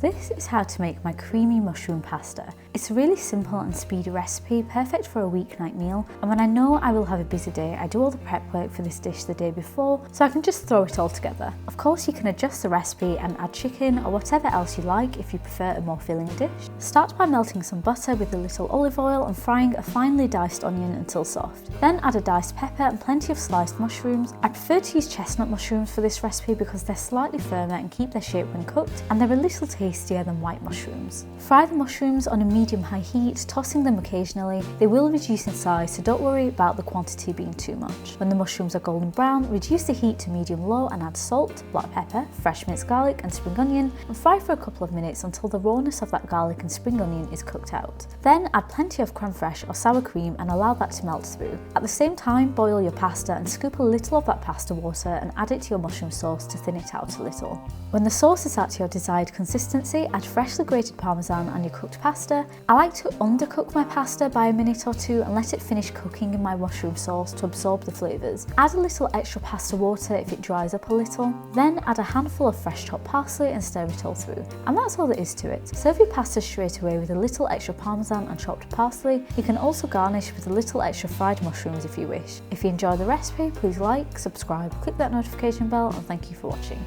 This is how to make my creamy mushroom pasta. It's a really simple and speedy recipe, perfect for a weeknight meal, and when I know I will have a busy day, I do all the prep work for this dish the day before, so I can just throw it all together. Of course, you can adjust the recipe and add chicken or whatever else you like if you prefer a more filling dish. Start by melting some butter with a little olive oil and frying a finely diced onion until soft. Then add a diced pepper and plenty of sliced mushrooms. I prefer to use chestnut mushrooms for this recipe because they're slightly firmer and keep their shape when cooked, and they're a little tastier than white mushrooms. Fry the mushrooms on a medium-high heat, tossing them occasionally. They will reduce in size, so don't worry about the quantity being too much. When the mushrooms are golden brown, reduce the heat to medium-low and add salt, black pepper, fresh minced garlic and spring onion, and fry for a couple of minutes until the rawness of that garlic and spring onion is cooked out. Then add plenty of creme fraiche or sour cream and allow that to melt through. At the same time, boil your pasta and scoop a little of that pasta water and add it to your mushroom sauce to thin it out a little. When the sauce is at your desired consistency, add freshly grated parmesan and your cooked pasta. I like to undercook my pasta by a minute or two and let it finish cooking in my mushroom sauce to absorb the flavours. Add a little extra pasta water if it dries up a little. Then add a handful of fresh chopped parsley and stir it all through. And that's all there is to it. Serve your pasta straight away with a little extra parmesan and chopped parsley. You can also garnish with a little extra fried mushrooms if you wish. If you enjoy the recipe, please like, subscribe, click that notification bell, and thank you for watching.